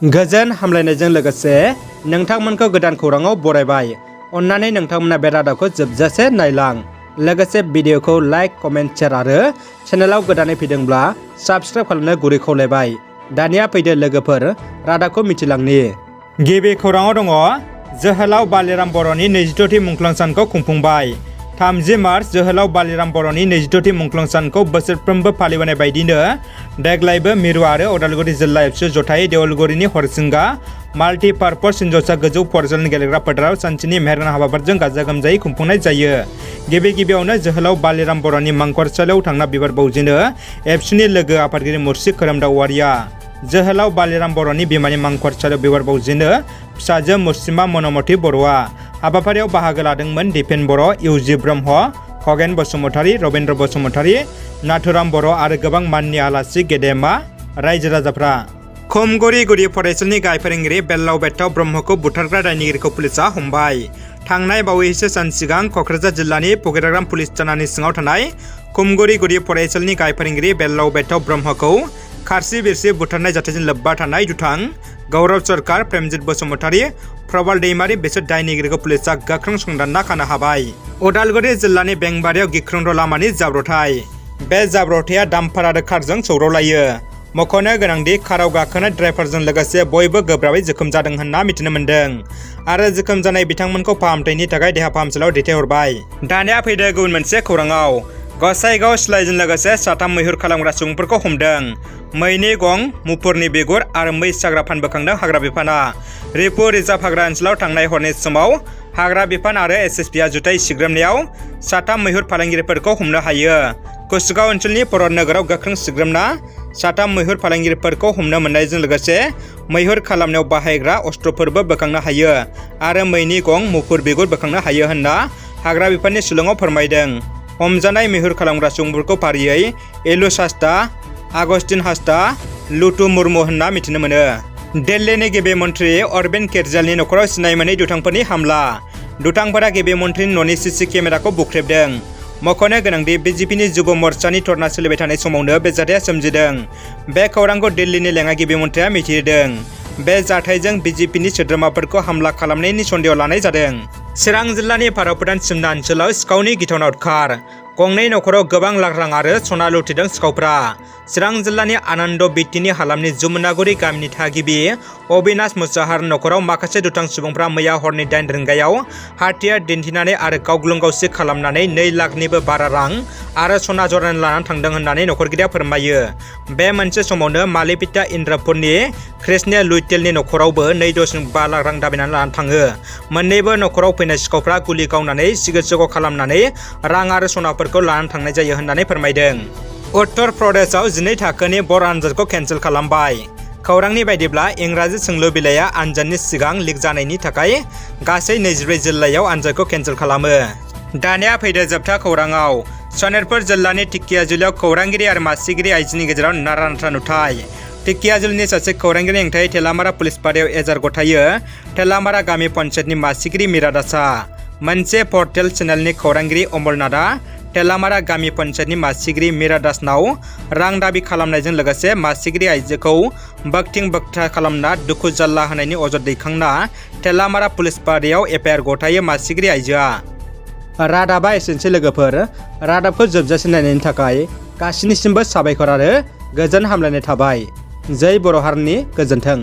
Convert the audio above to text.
गोजोन हामलायनायजों लोगोसे नोंथांमोनखौ गोदान खौराङाव बरायबाय। अन्नानै नोंथांमोना बे रादाबखौ जोबजासे नायलां। लोगोसे भिडिअखौ लाइक, कमेन्ट, शेयार आरो चेनेलाव गोदानै फैदोंब्ला साबस्क्राइब खालामनो गुरै खावलायबाय। दानिया फैदो लोगोफोर रादाबखौ मिथिलांनि। गिबि खौराङाव दङ जोहोलाव बालिराम बर'नि 26थि मुंख्लं सानखौ खुंफुंबाय। 30 मार्च जोहोलाव बालिराम बर'नि 26थि मुंख्लं सानखौ बोसोरफ्रोमबो फालिबोनाय बायदिनो देग्लायबो मिरु आरो उदालगुरि जिल्ला एबसु जथायै देउलगुरिनि हरसिंगा माल्टिपार्पस हिनजावसा गोजौ फरायसालिनि गेलेग्रा फोथाराव सानसेनि मेहेरगोनां हाबाफारिजों गाजा गोमजायै खुंफुंनाय जायो। गिबियावनो जोहोलाव बालिराम बर'नि मांखरसालियाव थांना बिबार बावजेनो एबसुनि लोगो आफादगिरि मुर्सि खोरोमदाव औवारिया। जोहोलाव बालिराम बर'नि बिमानि मांखरसालियाव बिबार बावजेनो फिसाजो मुर्सिमा मनमति बर'आ। हाबाफारियाव बाहागो लादोंमोन दिपेन बर', इउजि ब्रह्म, खगेन बसुमतारी, रबीन्द्र बसुमतारी, नाथुराम बर' आरो गोबां माननि आलासि गेदेमा रायजो राजाफ्रा। खुमगुरि गुदि फरायसालिनि गाहाय फोरोंगिरि बेल्लाव बेत्ताव ब्रह्मखौ बुथारग्रा दायनिगिरिखौ पुलिसआ हमबाय। थांनाय बावैसो सान सिगां क'क्राझार जिल्लानि पकिराग्राम पुलिस थानानि सिङाव थानाय खुमगुरि गुदि फरायसालिनि गाहाय फोरोंगिरि बेल्लाव बेत्ताव ब्रह्मखौ खारसि बिरसि बुथारनाय जाथायजों लोब्बा थानाय दुथां गौरव सरकार, प्रेमजित बसुमतारी, प्रबाल दैमारि बिसोर दायनिगिरिखौ पुलिसआ गोख्रों संदानना खानो हाबाय। उदालगुरि जिल्लानि बेंबारियाव गिख्रंथाव लामानि जाब्रबथाय। बे जाब्रबथाया डाम्पार आरो कारजों सौदावलायो। मख'नो गोनांदि काराव गाखोनाय ड्राइभारजों लोगोसे बयबो गोब्राबै जोखोम जादों होनना मिथिनो मोन्दों आरो जोखोम जानाय बिथांमोनखौ फाहामथायनि थाखाय देहा फाहामसालियाव दैथायहरबाय। दानिया फैदो गुबुन मोनसे खौराङाव। गसाइगाव सिलाइजों लोगोसे 3 मैहुर खालामग्रा सुबुंफोरखौ हमदों। मैनि गं, मुफुरनि बिगुर आरो मै साग्रा फान बोखांदों हाग्रा बिफाना। रिपु रिजार्भ हाग्रा ओनसोलाव थांनाय हरनि समाव हाग्रा बिफान आरो एसएसबिआ जुथाइ सिग्रोमनायाव 3 मैहुर फालांगिरिफोरखौ हमनो हायो। कुसुगाव ओनसोलनि परत नोगोराव गोख्रों सिग्रोमना 3 मैहुर फालांगिरिफोरखौ हमनो मोननायजों लोगोसे मैहुर खालामनायाव बाहायग्रा अस्त्रफोरबो बोखांनो हायो आरो मैनि गं, मुफुर बिगुर बोखांनो हायो होनना हाग्रा बिफाननि सुलुङाव फोरमायदों। हमजानाय मैहुर खालामग्रा सुबुंफोरखौ फारियै एलुस हास्ता, आगस्टिन हास्ता, लुटु मुर्मु होनना मिथिनो मोनो। दिल्लीनि गिबि मन्थ्रि अरविन्द केजरीवालनि न'खराव सिनाय मोनै दुथांफोरनि हामला। दुथांफोरा गिबि मन्थ्रिनि न'नि सिसि केमेराखौ बुख्रेबदों। मख'नो गोनांदि बिजेपिनि जुब मर्चानि धरना सोलिबाय थानाय समावनो बे जाथाया सोमजिदों। बे खौरांखौ दिल्लीनि लेङाइ गिबि मन्थ्रिया मिथिहोदों। बे जाथायजों बिजेपिनि सोद्रोमाफोरखौ हामला खालामनायनि सन्देह लानाय जादों। चिरां जिल्लानि भारतभुटान सिमना ओनसोलाव सिखावनि गिथावना उदखार। गंनै न'खराव गोबां लाख रां आरो सना लुथिदों सिखावफ्रा। चिरां जिल्लानि आनन्द बिटिनि हालामनि जुमुनागुरि गामिनि थागिबि अबिनाश मुसाहार न'खराव माखासे दुथां सुबुंफ्रा मैया हरनि 8 रिंगायाव हाथियार दिन्थिनानै आरो गावग्लुं गावसि खालामनानै 2 लाखनिबो बारा रां आरो सना जरायना लानानै थांदों होननानै न'खरगिरिया फोरमायो। बे मोनसे समावनो मालिपिता इन्द्रपुरनि कृष्ण लुइटेलनि न'खरावबो 2.5 लाख रां दाबिनानै लानानै थाङो। मोन्नैबो न'खराव फैनाय सिखावफ्रा गुलि गावनानै सिगि-सिग' खालामनानै रां आरो सनाफोरखौ लानानै थांनाय जायो होननानै फोरमायदों। उत्तर प्रदेशआव 12 थाखोनि बर' आनजादखौ केन्सेल खालामबाय। खौरांनि बायदिब्ला इंराजि सोंलु बिलाइया आनजादनि सिगां लिक जानायनि थाखाय गासै 24 जिल्लायाव आनजादखौ केन्सेल खालामो। दानिया फैदो जोबथा खौराङाव। सनितपुर जिल्लानि टिकियाजुलियाव खौरांगिरि आरो मासिगिरि आइजोनि गेजेराव नारा-नाथा नुथाय। टिकियाजुलिनि सासे खौरांगिरि हेंथायै थेलामारा पुलिस पारायाव एजार गथायो थेलामारा गामि पन्चायतनि मासिगिरि मीरा दासआ। मोनसे पर्टेल चेनेलनि खौरांगिरि अमरनाथआ थेलामारा गामि पन्चायतनि मासिगिरि मीरा दासनाव रां दाबि खालामनायजों लोगोसे मासिगिरि आइजोखौ बोगथिं-बोगथा खालामना दुखु जाल्ला होनायनि अजद दैखांना थेलामारा पुलिस पारायाव एफआइआर गथायो मासिगिरि आइजोआ। रादाबा एसेनोसै लोगोफोर। रादाबखौ जोबजासिम नायनायनि थाखाय गासिनिसिमबो साबायखर आरो गोजोन हामलायनाय थाबाय। जै बर' हारिनि गोजोन्थों।